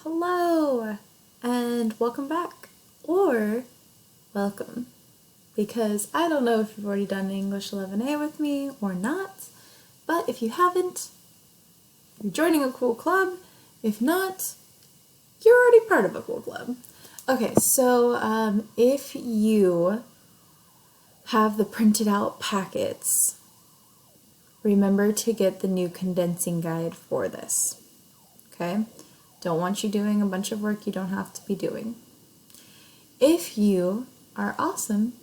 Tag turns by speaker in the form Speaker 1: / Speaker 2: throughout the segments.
Speaker 1: Hello and welcome back, or welcome, because I don't know if you've already done English 11A with me or not, but if you haven't, you're joining a cool club. If not, you're already part of a cool club. Okay, so if you have the printed out packets, remember to get the new condensing guide for this, okay? Don't want you doing a bunch of work you don't have to be doing. If you are awesome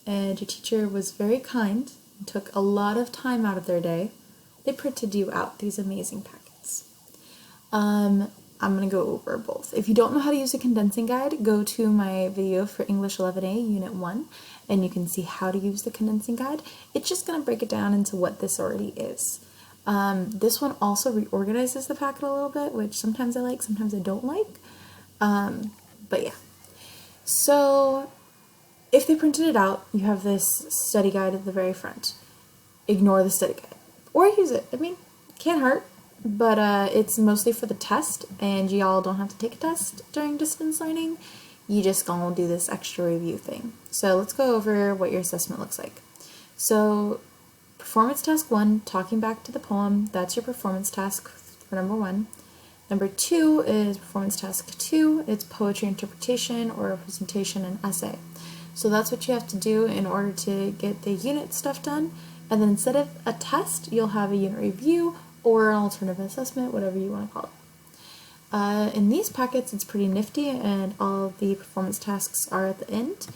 Speaker 1: and your teacher was very kind and took a lot of time out of their day, they printed you out these amazing packets. I'm going to go over both. If you don't know how to use a condensing guide, go to my video for English 11A Unit 1 and you can see how to use the condensing guide. It's just going to break it down into what this already is. This one also reorganizes the packet a little bit, which sometimes I like, sometimes I don't like. But yeah. So if they printed it out, you have this study guide at the very front. Ignore the study guide. Or use it. I mean, can't hurt. But it's mostly for the test, and y'all don't have to take a test during distance learning. You just gonna do this extra review thing. So let's go over what your assessment looks like. So performance task 1, talking back to the poem, that's your performance task for number 1. Number 2 is performance task 2, it's poetry interpretation or representation and essay. So that's what you have to do in order to get the unit stuff done, and then instead of a test, you'll have a unit review or an alternative assessment, whatever you want to call it. In these packets, it's pretty nifty, and all of the performance tasks are at the end.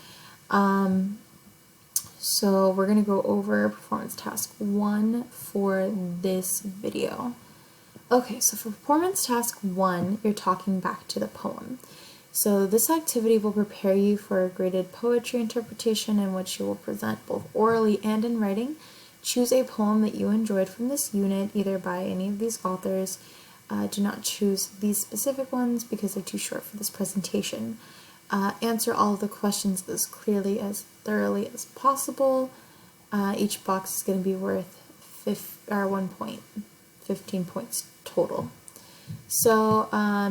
Speaker 1: So we're going to go over performance task 1 for this video. Okay, so for performance task 1, you're talking back to the poem. So this activity will prepare you for a graded poetry interpretation in which you will present both orally and in writing. Choose a poem that you enjoyed from this unit, either by any of these authors. Do not choose these specific ones because they're too short for this presentation. Answer all of the questions as clearly, as thoroughly as possible. Each box is going to be worth 1 point, 15 points total. So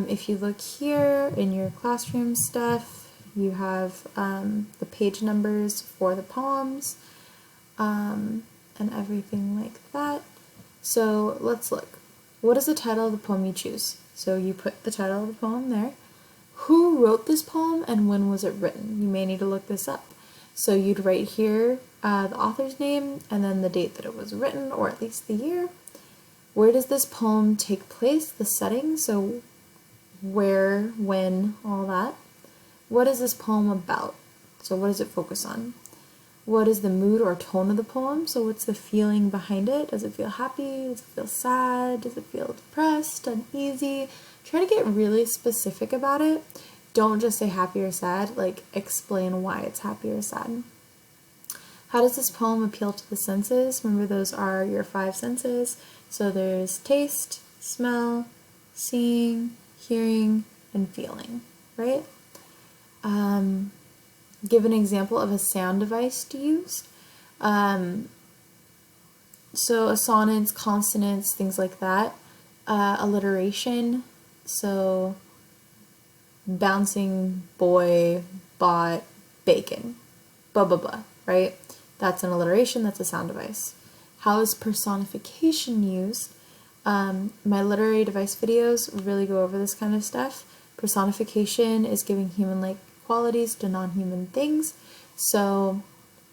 Speaker 1: if you look here in your classroom stuff, you have the page numbers for the poems and everything like that. So let's look. What is the title of the poem you choose? So you put the title of the poem there. Who wrote this poem and when was it written? You may need to look this up. So you'd write here the author's name and then the date that it was written, or at least the year. Where does this poem take place? The setting, so where, when, all that. What is this poem about? So what does it focus on? What is the mood or tone of the poem? So what's the feeling behind it? Does it feel happy? Does it feel sad? Does it feel depressed, uneasy? Try to get really specific about it. Don't just say happy or sad, like explain why it's happy or sad. How does this poem appeal to the senses? Remember, those are your 5 senses. So there's taste, smell, seeing, hearing, and feeling, right? Give an example of a sound device to use. So assonance, consonants, things like that. Alliteration, so bouncing boy bought bacon, blah blah blah, right? That's an alliteration, that's a sound device. How is personification used? My literary device videos really go over this kind of stuff. Personification is giving human-like qualities to non-human things. So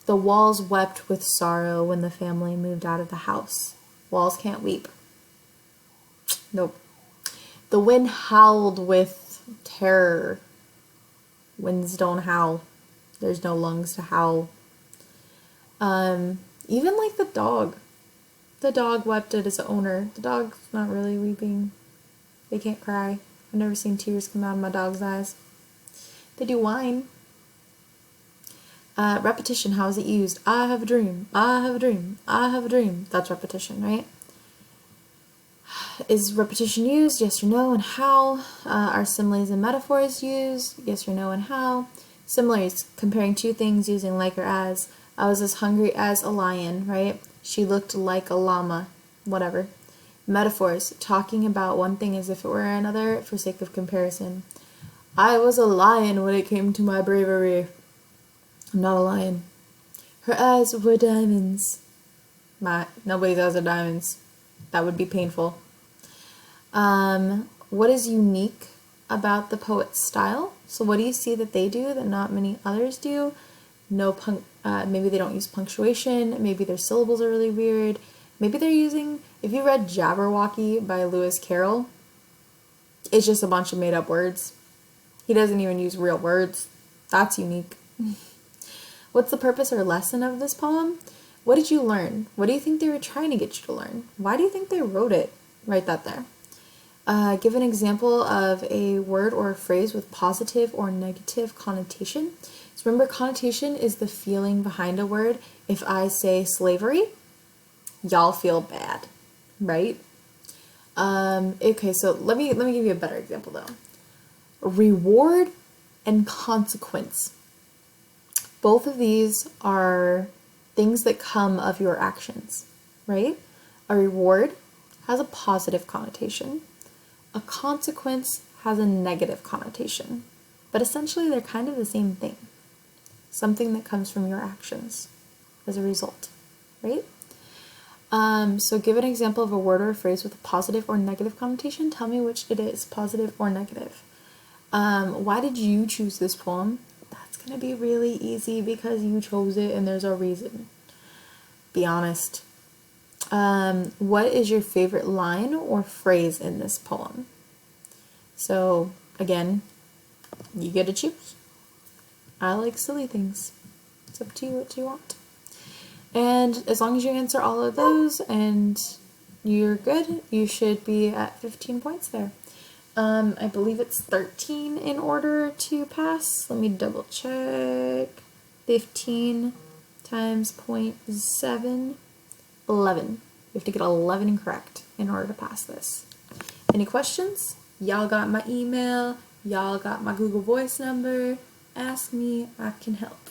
Speaker 1: the walls wept with sorrow when the family moved out of the house. Walls can't weep. Nope. The wind howled with terror. Winds don't howl. There's no lungs to howl. Even like the dog. The dog wept at his owner. The dog's not really weeping. They can't cry. I've never seen tears come out of my dog's eyes. They do whine. Repetition, how is it used? I have a dream, I have a dream, I have a dream. That's repetition, right? Is repetition used? Yes or no, and how? Are similes and metaphors used? Yes or no, and how? Similes, comparing two things using like or as. I was as hungry as a lion, right? She looked like a llama, whatever. Metaphors, talking about one thing as if it were another for sake of comparison. I was a lion when it came to my bravery. I'm not a lion. Her eyes were diamonds. Nobody's eyes are diamonds. That would be painful. What is unique about the poet's style? So what do you see that they do that not many others do? Maybe they don't use punctuation. Maybe their syllables are really weird. Maybe they're using, if you read Jabberwocky by Lewis Carroll, it's just a bunch of made up words. He doesn't even use real words. That's unique. What's the purpose or lesson of this poem? What did you learn? What do you think they were trying to get you to learn? Why do you think they wrote it? Write that there. Give an example of a word or a phrase with positive or negative connotation. So remember, connotation is the feeling behind a word. If I say slavery, y'all feel bad, right? Okay, so let me give you a better example though. Reward and consequence. Both of these are things that come of your actions, right? A reward has a positive connotation. A consequence has a negative connotation. But essentially they're kind of the same thing. Something that comes from your actions as a result, right? So give an example of a word or a phrase with a positive or negative connotation. Tell me which it is, positive or negative. Why did you choose this poem? That's going to be really easy because you chose it and there's a reason. Be honest. What is your favorite line or phrase in this poem? So, again, you get to choose. I like silly things. It's up to you what you want. And as long as you answer all of those and you're good, you should be at 15 points there. I believe it's 13 in order to pass. Let me double check. 15 times 0.7, 11. You have to get 11 correct in order to pass this. Any questions? Y'all got my email. Y'all got my Google Voice number. Ask me, I can help.